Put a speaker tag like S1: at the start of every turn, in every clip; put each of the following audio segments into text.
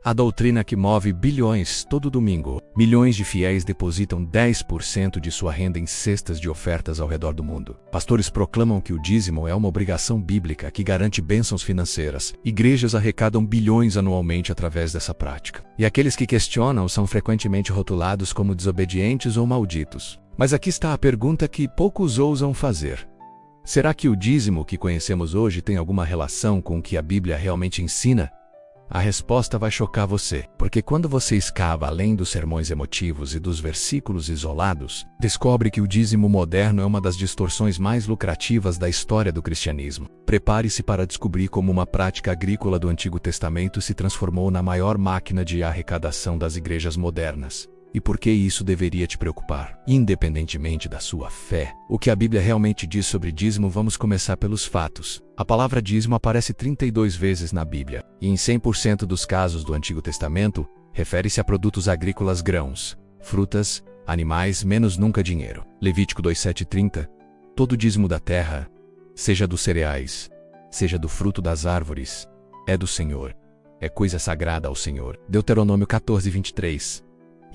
S1: A doutrina que move bilhões todo domingo. Milhões de fiéis depositam 10% de sua renda em cestas de ofertas ao redor do mundo. Pastores proclamam que o dízimo é uma obrigação bíblica que garante bênçãos financeiras. Igrejas arrecadam bilhões anualmente através dessa prática. E aqueles que questionam são frequentemente rotulados como desobedientes ou malditos. Mas aqui está a pergunta que poucos ousam fazer. Será que o dízimo que conhecemos hoje tem alguma relação com o que a Bíblia realmente ensina? A resposta vai chocar você, porque quando você escava além dos sermões emotivos e dos versículos isolados, descobre que o dízimo moderno é uma das distorções mais lucrativas da história do cristianismo. Prepare-se para descobrir como uma prática agrícola do Antigo Testamento se transformou na maior máquina de arrecadação das igrejas modernas. E por que isso deveria te preocupar? Independentemente da sua fé, o que a Bíblia realmente diz sobre dízimo, vamos começar pelos fatos. A palavra dízimo aparece 32 vezes na Bíblia, e em 100% dos casos do Antigo Testamento, refere-se a produtos agrícolas, grãos, frutas, animais, menos nunca dinheiro. Levítico 2:7-30. Todo dízimo da terra, seja dos cereais, seja do fruto das árvores, é do Senhor. É coisa sagrada ao Senhor. Deuteronômio 14:23.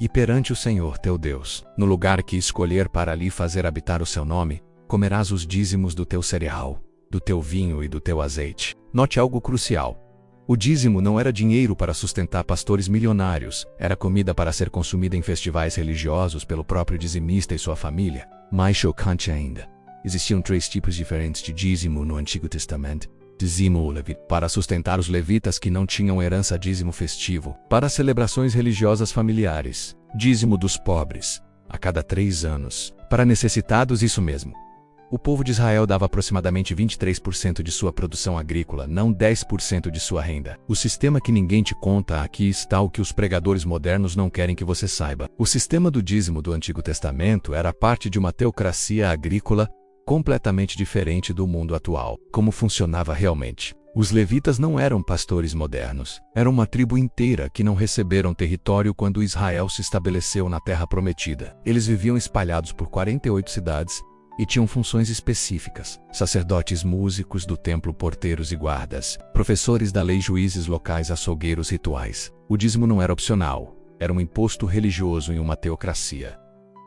S1: E perante o Senhor teu Deus, no lugar que escolher para ali fazer habitar o seu nome, comerás os dízimos do teu cereal, do teu vinho e do teu azeite. Note algo crucial. O dízimo não era dinheiro para sustentar pastores milionários, era comida para ser consumida em festivais religiosos pelo próprio dizimista e sua família. Mais chocante ainda, existiam 3 tipos diferentes de dízimo no Antigo Testamento. Dízimo levita, para sustentar os levitas que não tinham herança, dízimo festivo, para celebrações religiosas familiares, dízimo dos pobres, a cada 3 anos, para necessitados, isso mesmo. O povo de Israel dava aproximadamente 23% de sua produção agrícola, não 10% de sua renda. O sistema que ninguém te conta, aqui está o que os pregadores modernos não querem que você saiba. O sistema do dízimo do Antigo Testamento era parte de uma teocracia agrícola completamente diferente do mundo atual. Como funcionava realmente? Os levitas não eram pastores modernos. Era uma tribo inteira que não receberam território quando Israel se estabeleceu na Terra Prometida. Eles viviam espalhados por 48 cidades e tinham funções específicas. Sacerdotes, músicos do templo, porteiros e guardas, professores da lei, juízes locais, açougueiros, rituais. O dízimo não era opcional. Era um imposto religioso em uma teocracia.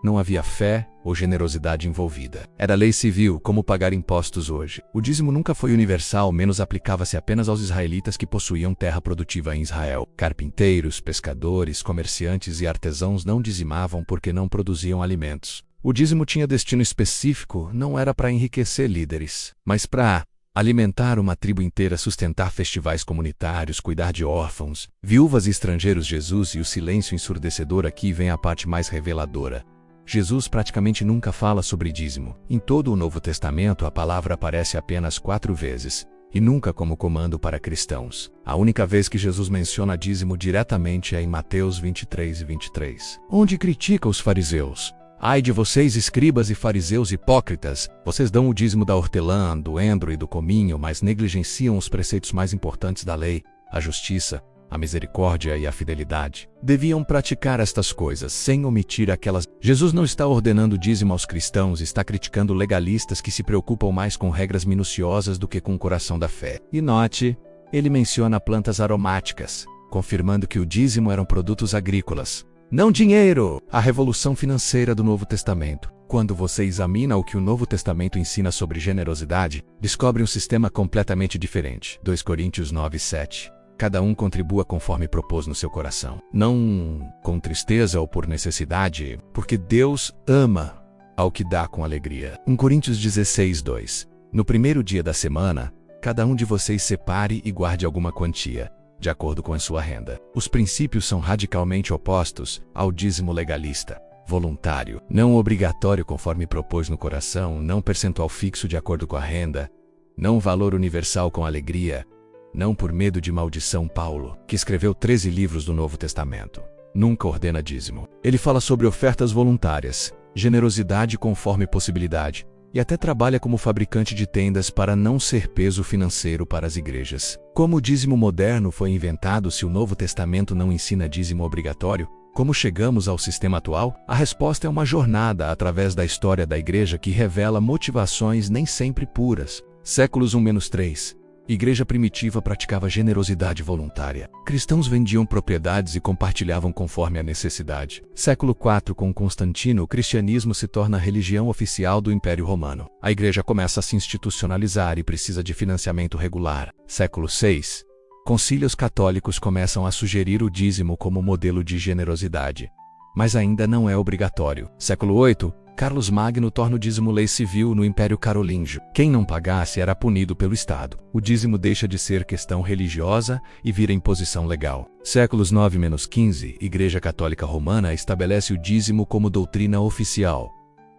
S1: Não havia fé ou generosidade envolvida. Era lei civil, como pagar impostos hoje. O dízimo nunca foi universal, menos aplicava-se apenas aos israelitas que possuíam terra produtiva em Israel. Carpinteiros, pescadores, comerciantes e artesãos não dizimavam porque não produziam alimentos. O dízimo tinha destino específico, não era para enriquecer líderes, mas para alimentar uma tribo inteira, sustentar festivais comunitários, cuidar de órfãos, viúvas e estrangeiros. Jesus e o silêncio ensurdecedor. Aqui vem a parte mais reveladora. Jesus praticamente nunca fala sobre dízimo. Em todo o Novo Testamento a palavra aparece apenas 4 vezes, e nunca como comando para cristãos. A única vez que Jesus menciona dízimo diretamente é em Mateus 23:23, onde critica os fariseus. Ai de vocês, escribas e fariseus hipócritas, vocês dão o dízimo da hortelã, do endro e do cominho, mas negligenciam os preceitos mais importantes da lei, a justiça, a misericórdia e a fidelidade. Deviam praticar estas coisas, sem omitir aquelas. Jesus não está ordenando dízimo aos cristãos, está criticando legalistas que se preocupam mais com regras minuciosas do que com o coração da fé. E note, ele menciona plantas aromáticas, confirmando que o dízimo eram produtos agrícolas, não dinheiro. A revolução financeira do Novo Testamento. Quando você examina o que o Novo Testamento ensina sobre generosidade, descobre um sistema completamente diferente. 2 Coríntios 9:7. Cada um contribua conforme propôs no seu coração, não com tristeza ou por necessidade, porque Deus ama ao que dá com alegria. 1 Coríntios 16:2. No primeiro dia da semana, cada um de vocês separe e guarde alguma quantia, de acordo com a sua renda. Os princípios são radicalmente opostos ao dízimo legalista. Voluntário, não obrigatório conforme propôs no coração, não percentual fixo de acordo com a renda, não valor universal com alegria, não por medo de maldição. Paulo, que escreveu 13 livros do Novo Testamento, nunca ordena dízimo. Ele fala sobre ofertas voluntárias, generosidade conforme possibilidade, e até trabalha como fabricante de tendas para não ser peso financeiro para as igrejas. Como o dízimo moderno foi inventado se o Novo Testamento não ensina dízimo obrigatório? Como chegamos ao sistema atual? A resposta é uma jornada através da história da igreja que revela motivações nem sempre puras. Séculos 1-3. Igreja primitiva praticava generosidade voluntária. Cristãos vendiam propriedades e compartilhavam conforme a necessidade. Século IV, com Constantino, o cristianismo se torna a religião oficial do Império Romano. A igreja começa a se institucionalizar e precisa de financiamento regular. Século VI. Concílios católicos começam a sugerir o dízimo como modelo de generosidade. Mas ainda não é obrigatório. Século VIII. Carlos Magno torna o dízimo lei civil no Império Carolíngio. Quem não pagasse era punido pelo Estado. O dízimo deixa de ser questão religiosa e vira imposição legal. Séculos IX-XV, Igreja Católica Romana estabelece o dízimo como doutrina oficial.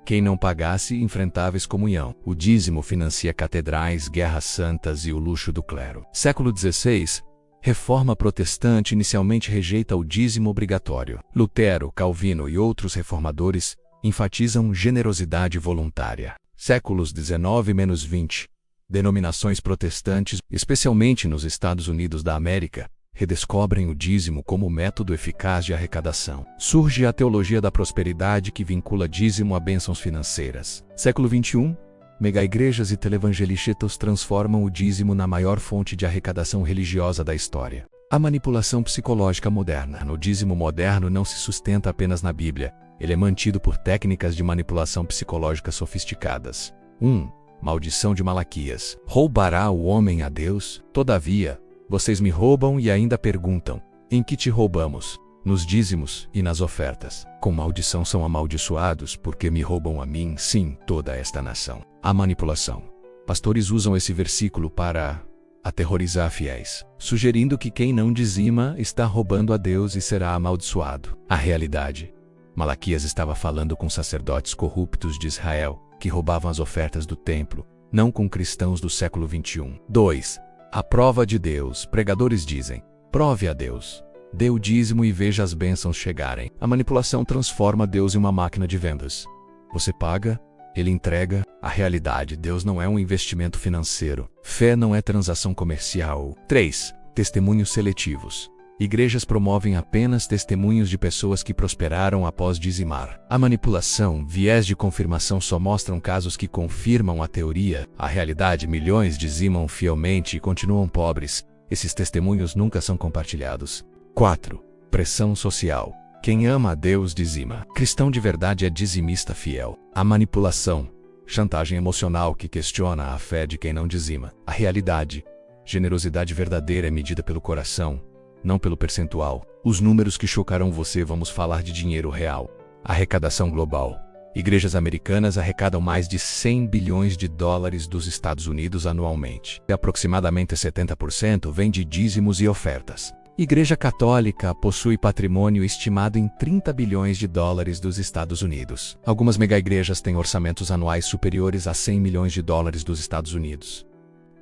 S1: Quem não pagasse enfrentava excomunhão. O dízimo financia catedrais, guerras santas e o luxo do clero. Século XVI. Reforma protestante inicialmente rejeita o dízimo obrigatório. Lutero, Calvino e outros reformadores enfatizam generosidade voluntária. Séculos XIX-XX. Denominações protestantes, especialmente nos Estados Unidos da América, redescobrem o dízimo como método eficaz de arrecadação. Surge a teologia da prosperidade que vincula dízimo a bênçãos financeiras. Século XXI. Mega-igrejas e televangelichetos transformam o dízimo na maior fonte de arrecadação religiosa da história. A manipulação psicológica moderna. O dízimo moderno não se sustenta apenas na Bíblia. Ele é mantido por técnicas de manipulação psicológica sofisticadas. 1. Maldição de Malaquias. Roubará o homem a Deus? Todavia, vocês me roubam e ainda perguntam: em que te roubamos? Nos dízimos e nas ofertas. Com maldição são amaldiçoados, porque me roubam a mim, sim, toda esta nação. A manipulação. Pastores usam esse versículo para aterrorizar fiéis, sugerindo que quem não dizima está roubando a Deus e será amaldiçoado. A realidade. Malaquias estava falando com sacerdotes corruptos de Israel, que roubavam as ofertas do templo, não com cristãos do século XXI. 2. A prova de Deus. Pregadores dizem: prove a Deus. Dê o dízimo e veja as bênçãos chegarem. A manipulação transforma Deus em uma máquina de vendas. Você paga, ele entrega. A realidade. Deus não é um investimento financeiro. Fé não é transação comercial. 3. Testemunhos seletivos. Igrejas promovem apenas testemunhos de pessoas que prosperaram após dizimar. A manipulação, viés de confirmação só mostram casos que confirmam a teoria. A realidade, milhões dizimam fielmente e continuam pobres. Esses testemunhos nunca são compartilhados. 4. Pressão social. Quem ama a Deus dizima. Cristão de verdade é dizimista fiel. A manipulação, chantagem emocional que questiona a fé de quem não dizima. A realidade, generosidade verdadeira é medida pelo coração, não pelo percentual. Os números que chocarão você. Vamos falar de dinheiro real. Arrecadação global. Igrejas americanas arrecadam mais de 100 bilhões de dólares dos Estados Unidos anualmente. E aproximadamente 70% vem de dízimos e ofertas. Igreja Católica possui patrimônio estimado em 30 bilhões de dólares dos Estados Unidos. Algumas mega-igrejas têm orçamentos anuais superiores a 100 milhões de dólares dos Estados Unidos.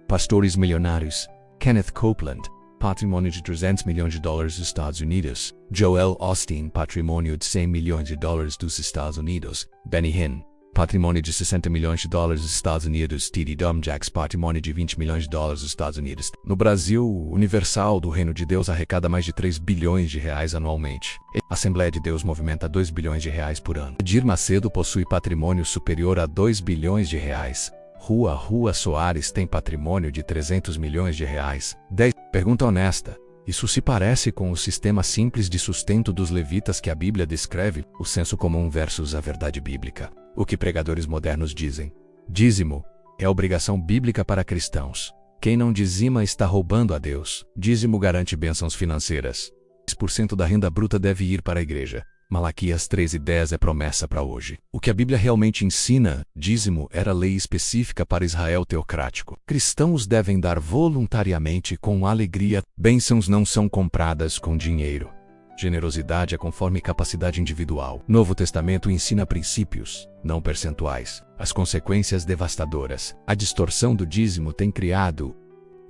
S1: Pastores milionários. Kenneth Copeland, patrimônio de 300 milhões de dólares dos Estados Unidos. Joel Osteen, patrimônio de 100 milhões de dólares dos Estados Unidos. Benny Hinn, patrimônio de 60 milhões de dólares dos Estados Unidos. T.D. Dumjacks, patrimônio de 20 milhões de dólares dos Estados Unidos. No Brasil, o Universal do Reino de Deus arrecada mais de 3 bilhões de reais anualmente. A Assembleia de Deus movimenta 2 bilhões de reais por ano. Edir Macedo possui patrimônio superior a 2 bilhões de reais. Rua Soares tem patrimônio de 300 milhões de reais. 10. Pergunta honesta. Isso se parece com o sistema simples de sustento dos levitas que a Bíblia descreve, o senso comum versus a verdade bíblica. O que pregadores modernos dizem? Dízimo é obrigação bíblica para cristãos. Quem não dizima está roubando a Deus. Dízimo garante bênçãos financeiras. 10% da renda bruta deve ir para a igreja. Malaquias 3:10 é promessa para hoje. O que a Bíblia realmente ensina, dízimo, era lei específica para Israel teocrático. Cristãos devem dar voluntariamente com alegria. Bênçãos não são compradas com dinheiro. Generosidade é conforme capacidade individual. Novo Testamento ensina princípios, não percentuais. As consequências devastadoras. A distorção do dízimo tem criado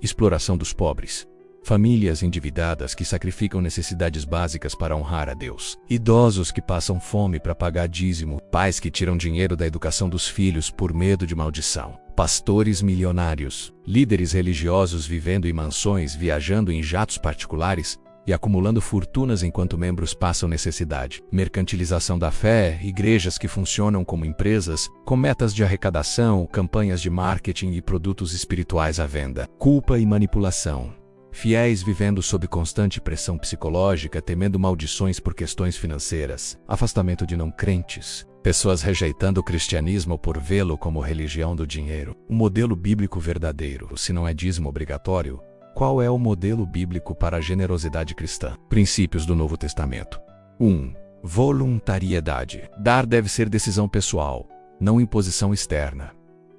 S1: exploração dos pobres. Famílias endividadas que sacrificam necessidades básicas para honrar a Deus. Idosos que passam fome para pagar dízimo. Pais que tiram dinheiro da educação dos filhos por medo de maldição. Pastores milionários. Líderes religiosos vivendo em mansões, viajando em jatos particulares. e acumulando fortunas enquanto membros passam necessidade. Mercantilização da fé, igrejas que funcionam como empresas, com metas de arrecadação, campanhas de marketing e produtos espirituais à venda. Culpa e manipulação. Fiéis vivendo sob constante pressão psicológica, temendo maldições por questões financeiras. Afastamento de não crentes. Pessoas rejeitando o cristianismo por vê-lo como religião do dinheiro. O modelo bíblico verdadeiro, se não é dízimo obrigatório, qual é o modelo bíblico para a generosidade cristã? Princípios do Novo Testamento. 1. Voluntariedade. Dar deve ser decisão pessoal, não imposição externa.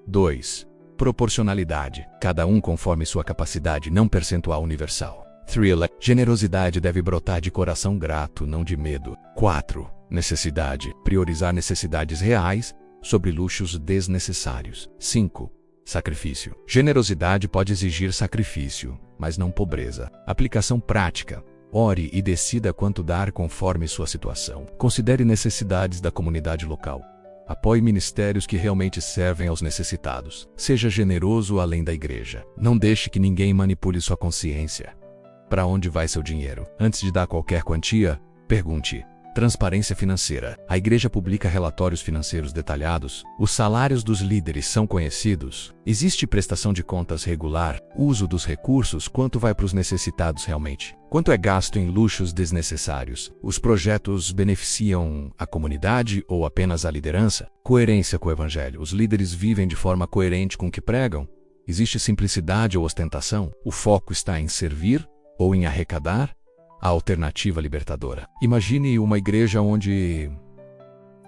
S1: 2. Proporcionalidade. Cada um conforme sua capacidade, não percentual universal. 3. Generosidade deve brotar de coração grato, não de medo. 4. Necessidade. Priorizar necessidades reais sobre luxos desnecessários. 5. Sacrifício. Generosidade pode exigir sacrifício, mas não pobreza. Aplicação prática. Ore e decida quanto dar conforme sua situação. Considere necessidades da comunidade local. Apoie ministérios que realmente servem aos necessitados. Seja generoso além da igreja. Não deixe que ninguém manipule sua consciência. Para onde vai seu dinheiro? Antes de dar qualquer quantia, pergunte. Transparência financeira. A igreja publica relatórios financeiros detalhados. Os salários dos líderes são conhecidos. Existe prestação de contas regular. Uso dos recursos. Quanto vai para os necessitados realmente? Quanto é gasto em luxos desnecessários? Os projetos beneficiam a comunidade ou apenas a liderança? Coerência com o evangelho. Os líderes vivem de forma coerente com o que pregam? Existe simplicidade ou ostentação? O foco está em servir ou em arrecadar? A alternativa libertadora. Imagine uma igreja onde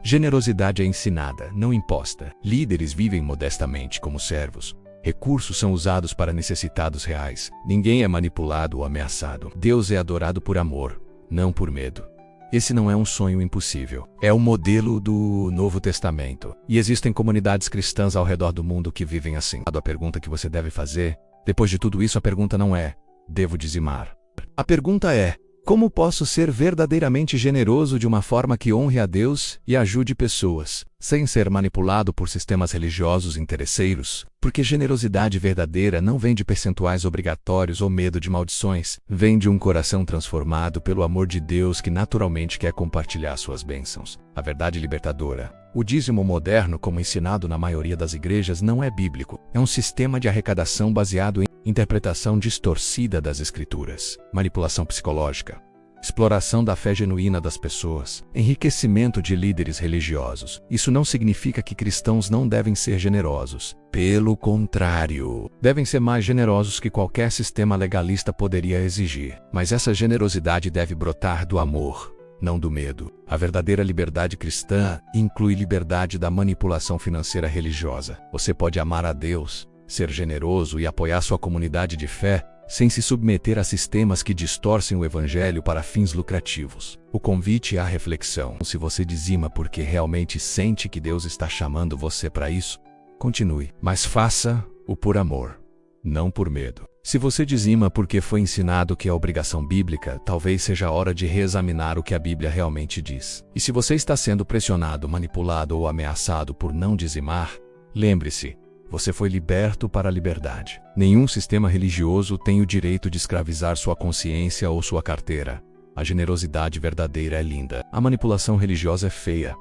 S1: generosidade é ensinada, não imposta. Líderes vivem modestamente como servos. Recursos são usados para necessitados reais. Ninguém é manipulado ou ameaçado. Deus é adorado por amor, não por medo. Esse não é um sonho impossível. É o modelo do Novo Testamento. E existem comunidades cristãs ao redor do mundo que vivem assim. A pergunta que você deve fazer, depois de tudo isso, a pergunta não é: devo dizimar? A pergunta é: como posso ser verdadeiramente generoso de uma forma que honre a Deus e ajude pessoas, sem ser manipulado por sistemas religiosos interesseiros? Porque generosidade verdadeira não vem de percentuais obrigatórios ou medo de maldições. Vem de um coração transformado pelo amor de Deus que naturalmente quer compartilhar suas bênçãos. A verdade libertadora. O dízimo moderno, como ensinado na maioria das igrejas, não é bíblico. É um sistema de arrecadação baseado em interpretação distorcida das Escrituras, manipulação psicológica, exploração da fé genuína das pessoas, enriquecimento de líderes religiosos. Isso não significa que cristãos não devem ser generosos. Pelo contrário, devem ser mais generosos que qualquer sistema legalista poderia exigir. Mas essa generosidade deve brotar do amor, não do medo. A verdadeira liberdade cristã inclui liberdade da manipulação financeira religiosa. Você pode amar a Deus, ser generoso e apoiar sua comunidade de fé, sem se submeter a sistemas que distorcem o evangelho para fins lucrativos. O convite à reflexão. Se você dizima porque realmente sente que Deus está chamando você para isso, continue. Mas faça-o por amor, não por medo. Se você dizima porque foi ensinado que é obrigação bíblica, talvez seja a hora de reexaminar o que a Bíblia realmente diz. E se você está sendo pressionado, manipulado ou ameaçado por não dizimar, lembre-se: você foi liberto para a liberdade. Nenhum sistema religioso tem o direito de escravizar sua consciência ou sua carteira. A generosidade verdadeira é linda. A manipulação religiosa é feia.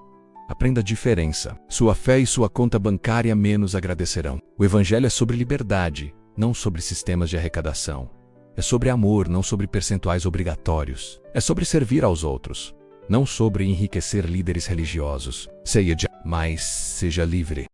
S1: Aprenda a diferença. Sua fé e sua conta bancária menos agradecerão. O evangelho é sobre liberdade, não sobre sistemas de arrecadação. É sobre amor, não sobre percentuais obrigatórios. É sobre servir aos outros, não sobre enriquecer líderes religiosos. Mas seja livre.